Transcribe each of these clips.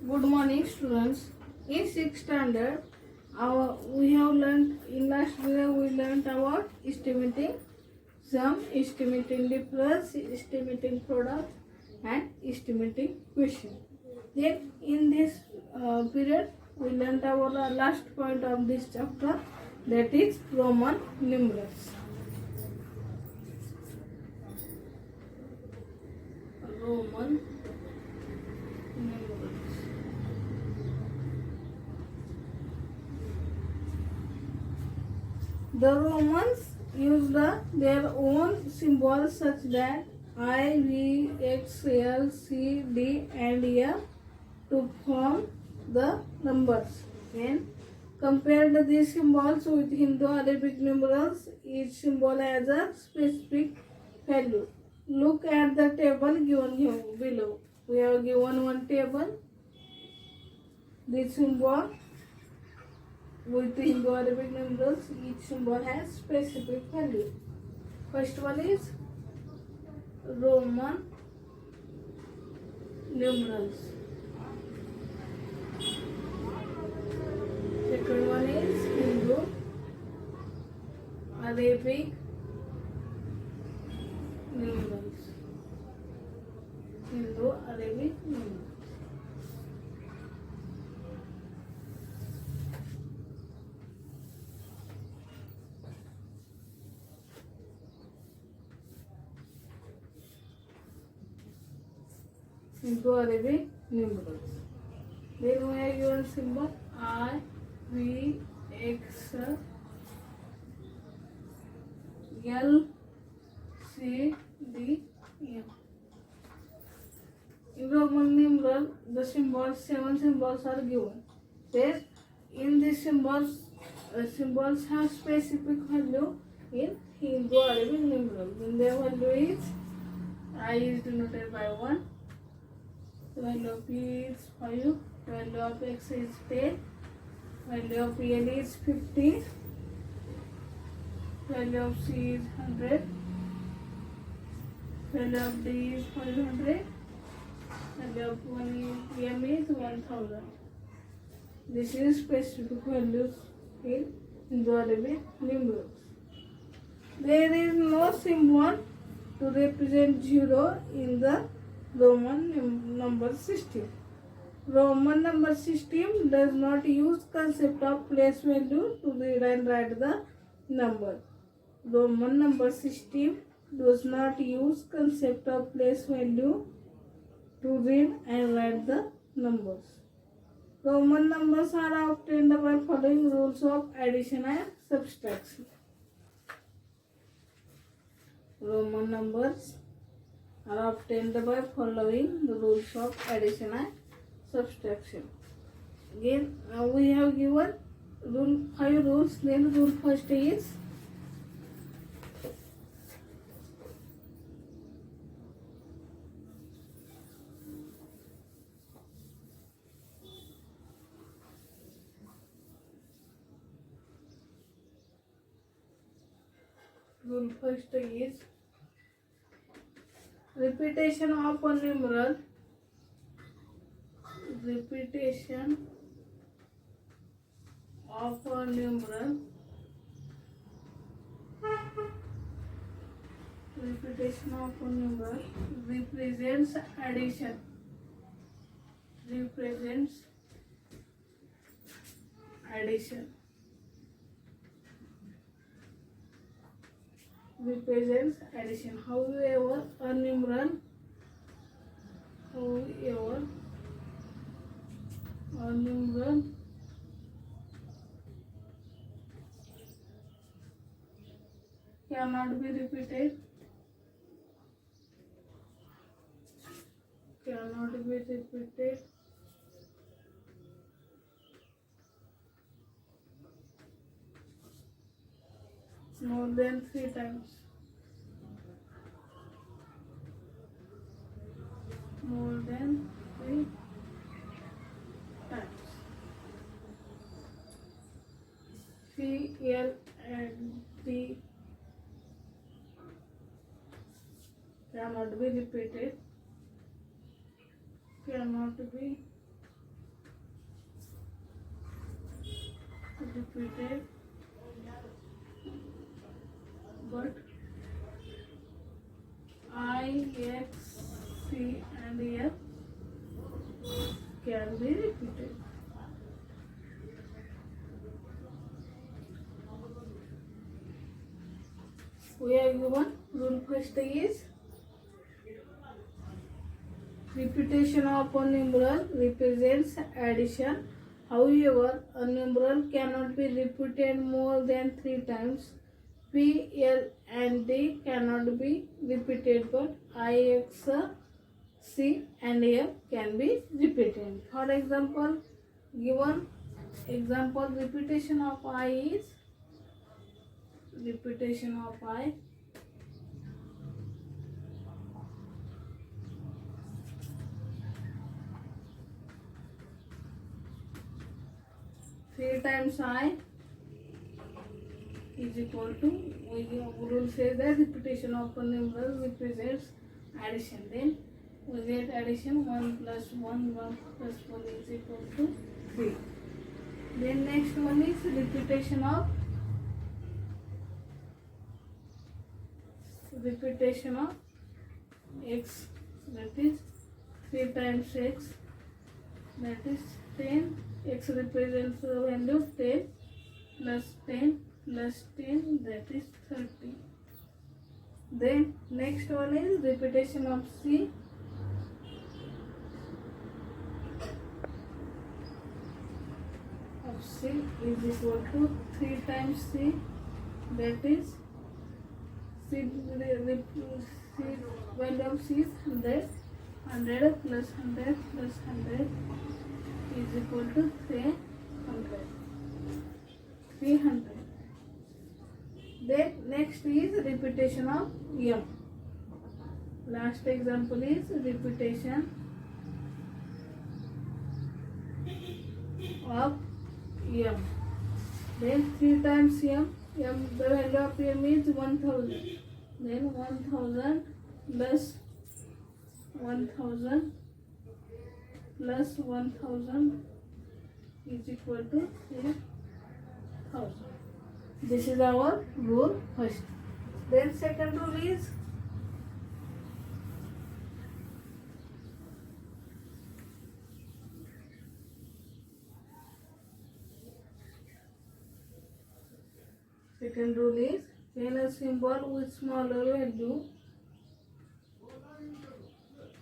Good morning, students. In sixth standard, we have learned in last video we learned about estimating sum, estimating difference, estimating product, and estimating question. Then in this period, we learned our last point of this chapter, that is Roman numerals. Roman numerals. The Romans used their own symbols such that I, V, X, L, C, D and F to form the numbers. Then compared these symbols with Hindu-Arabic numerals, each symbol has a specific value. Look at the table given here below. We have given one table. This symbol with the Hindu-Arabic numerals, each symbol has specific value. First one is Roman numerals. Second one is Hindu-Arabic numerals. Hindu-Arabic numerals. Hindu-Arabic numerals. Then we have given symbol I, V, X, L, C, D, M. In Roman numeral, the symbols, 7 symbols are given. Then in these symbols, symbols have specific value in Hindu-Arabic numeral. Then their value is I is denoted by 1. Value of P is 5, value of X is 10, value of L is 50, value of C is 100, value of D is 500, value of M is 1000. This is specific values in Hindu-Arabic numerals. There is no symbol to represent 0 in the Roman number system. Roman number system does not use concept of place value to read and write the number. Roman number system does not use concept of place value to read and write the numbers. Roman numbers are obtained by following rules of addition and subtraction. Roman numbers are obtained by following the rules of addition and subtraction. Again, we have given 5 rules. Then rule first is repetition of a numeral. Repetition of a numeral. Repetition of a numeral represents addition. Represents addition. Represents addition. However, a numeral cannot be repeated. Cannot be repeated more than 3 times. More than 3 times. C, L and D cannot be repeated. Cannot be repeated, but I, X, C and F can be repeated. We have given rule first is repetition of a numeral represents addition. However, a numeral cannot be repeated more than 3 times. P, L and D cannot be repeated, but I, X, C and F can be repeated. For example, given example, repetition of I is repetition of I three times I is equal to, rule says that repetition of a numeral represents addition. Then we get addition 1 plus 1, 1 plus 1 is equal to 3. Then next one is repetition of x, that is 3 times x, that is 10. X represents the value of 10 plus 10 plus 10, that is 30. Then next one is repetition of C. Of C is equal to 3 times C, that is C value of C is 100, 100 plus 100 plus 100 is equal to 300. Then next is repetition of M. Last example is repetition of M. Then 3 times M. M, the value of M is 1000. Then 1000 plus 1000 plus 1000 is equal to 3000. This is our rule first. Then second rule is when a symbol with smaller value,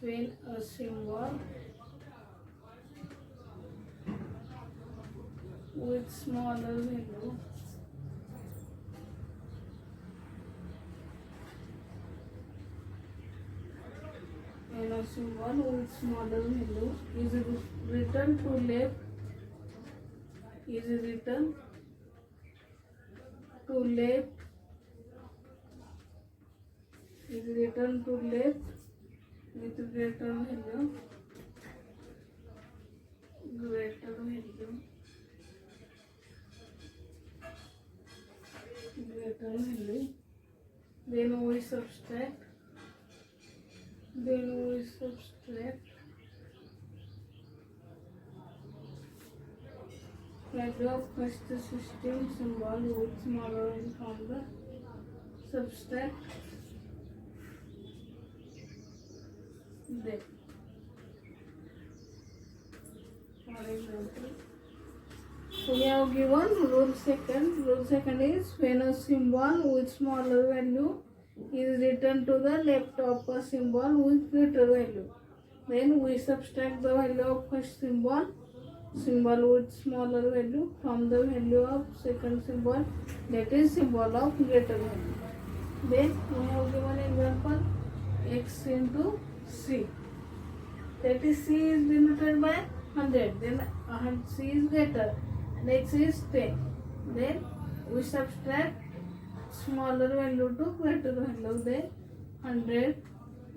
when a symbol with smaller value is written to left, with greater value, then we subtract value of first system symbol with smaller value from the subtract them. For example, we have given rule second. Rule second is when a symbol with smaller value is written to the left of a symbol with greater value, then we subtract the value of first symbol with smaller value from the value of second symbol, that is symbol of greater value. Then we have given example x into c, that is c is denoted by 100, then c is greater and x is 10. Then we subtract smaller value to greater value, then 100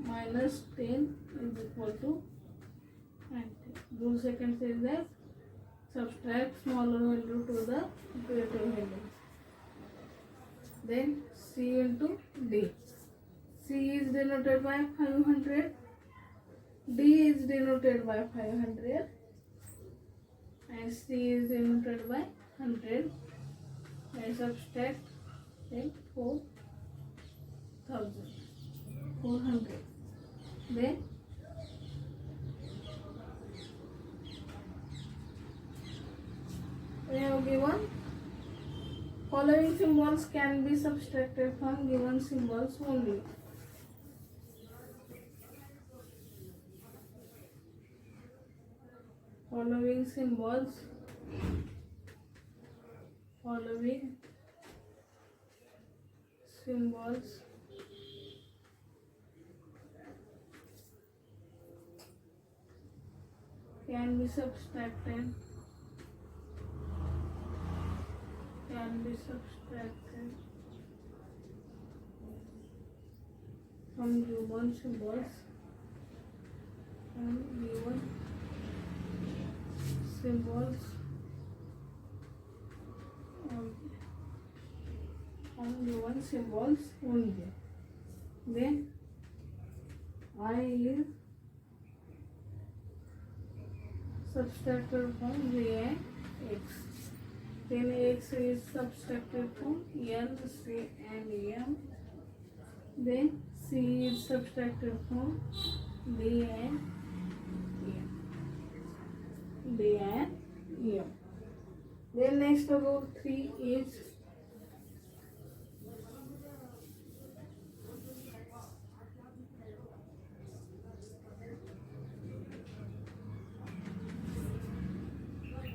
minus 10 is equal to 90. Rule second says that subtract smaller value to the greater value. Then C into D. C is denoted by 500, D is denoted by 500 and C is denoted by 100. I subtract 4,400. Then we have given following symbols can be subtracted from given symbols only. Following symbols can be subtracted from given symbols only. Then I is subtracted from V and X. Then X is subtracted from L, C and M. Then C is subtracted from D and M. Then next rule 3 is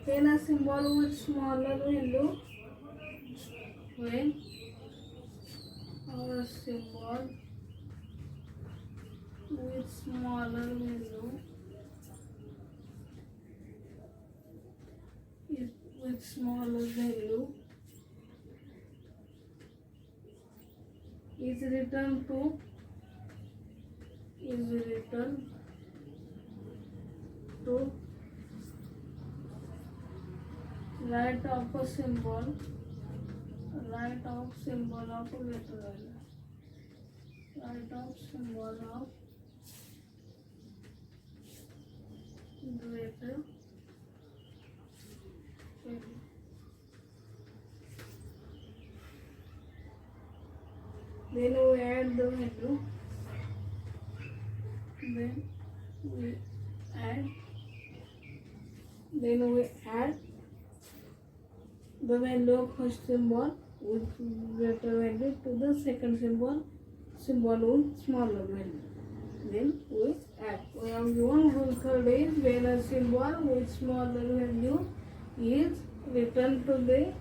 then a symbol with smaller value when our symbol with smaller value is written to right of a symbol of greater value. Right of symbol of greater value. Then we add the value. Then we add the value of first symbol with greater value to the second symbol with smaller value. Then we add. We have given rule third is when a symbol with smaller value is written to the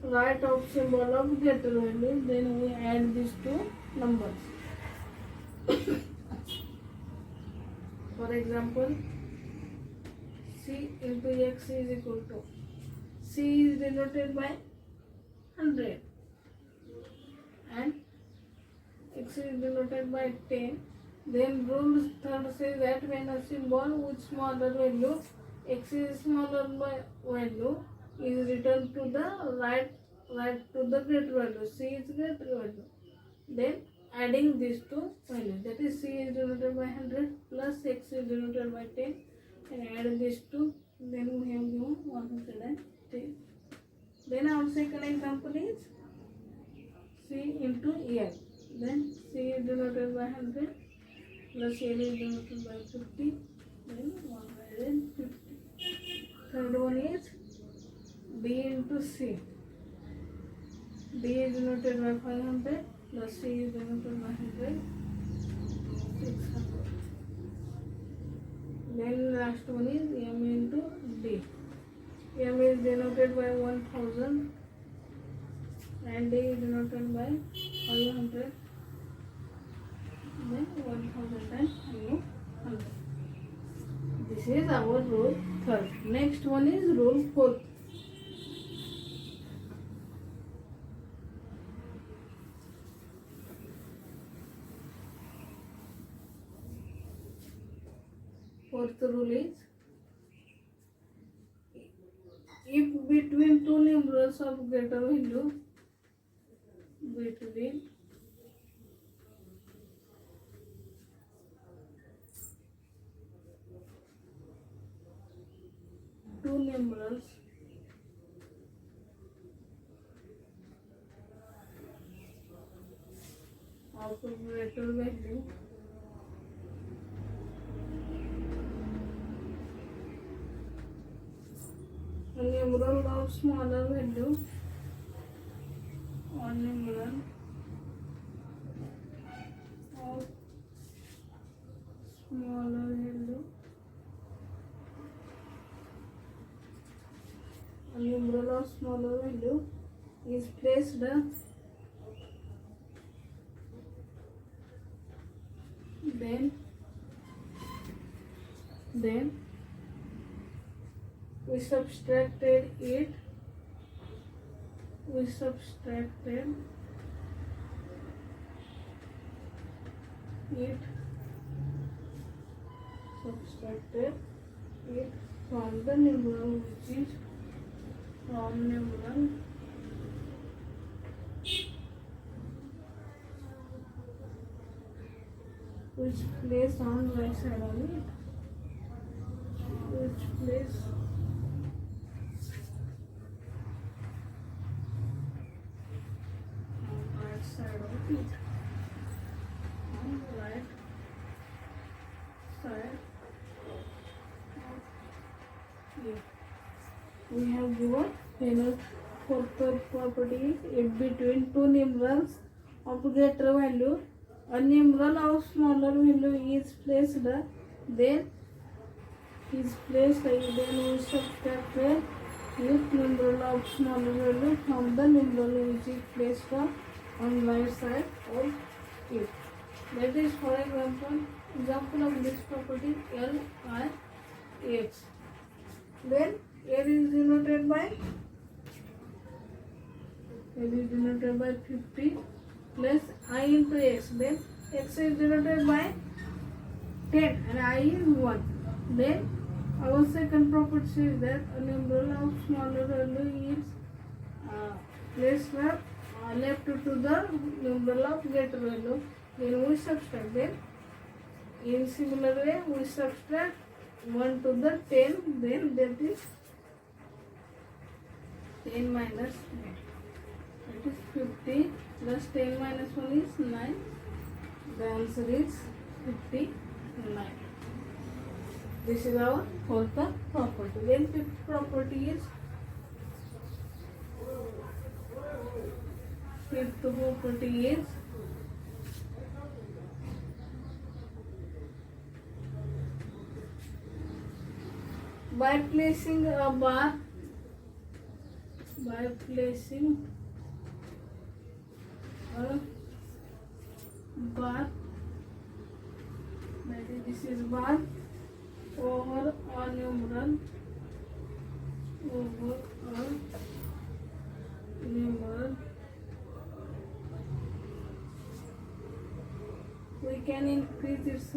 right of symbol of greater value, then we add these two numbers. For example, C into X is equal to C is denoted by 100 and X is denoted by 10. Then rule third says that when a symbol with smaller value, X is smaller by value, is written to the right to the greater value, C is greater value. Then adding these two values, that is C is denoted by 100 plus X is denoted by 10, and add these two, then we have given 110. Then our second example is C into L. Then C is denoted by 100 plus L is denoted by 50, then 150. Third one is D into C. D is denoted by 500 plus C is denoted by 100, 600. Then last one is M into D. M is denoted by 1000 and D is denoted by 500. Then 1000 and 100. This is our rule third. Next one is rule fourth. Fourth rule is if between two numerals of greater value, between two numerals numeral of smaller value or numeral of smaller value, a numeral of smaller value is placed then we subtracted it from the numeral which is from numeral which place on right side of it, which place on right side of it, on right side of it. We have given final fourth property if between two numerals of greater value a numeral of smaller value is placed, then we subtract with numeral of smaller value from the numeral which is placed on right side of it. That is, for example of this property LIX. Then L is denoted by 50 plus I into X. Then X is denoted by 10 and I is 1. Then our second property says that a numeral of smaller value is placed left to the numeral of greater value. Then we subtract. Then in similar way we subtract 1 to the 10. Then that is 10 minus 9. That is 50 plus 10 minus 1 is 9. The answer is 59. This is our fourth property. Then fifth property is by placing a bar that is, this is bar over a numeral we can increase its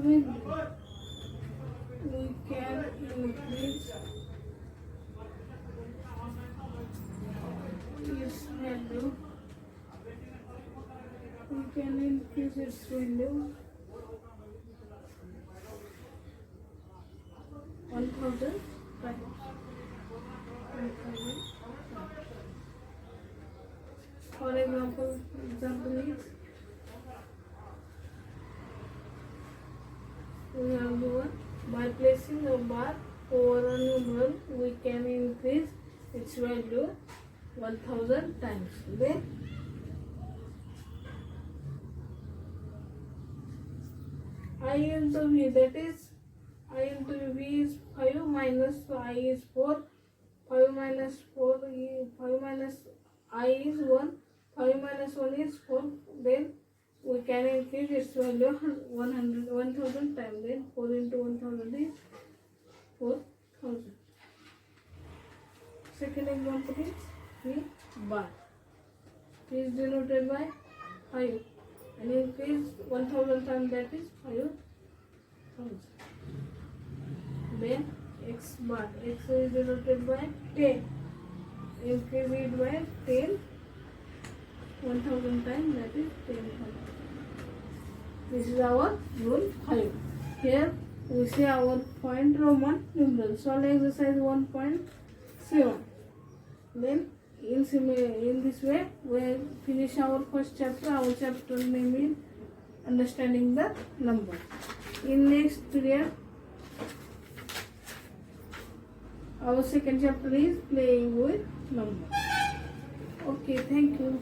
value. We can increase its value 1000 times. For example is we have given by placing a bar over a numeral we can increase its value 1000 times. Then I into V, that is I into V is 5 minus I is 4. 5 minus 4 is 5 minus I is 1. 5 minus 1 is 4. Then we can increase its value 1000 times. Then 4 into 1000 is 4000. Second example is V bar. It is denoted by 5 and increase 1000 times, that is 5000. Then X bar. X is denoted by 10. Increase it by 10. 1000 times, that is 10,000. This is our rule 5. Here we see our point Roman numeral. Solve exercise 1.7. Then in this way we finish our first chapter. Our chapter name is Understanding the Number. In next period Our second chapter is playing with numbers. Okay, thank you.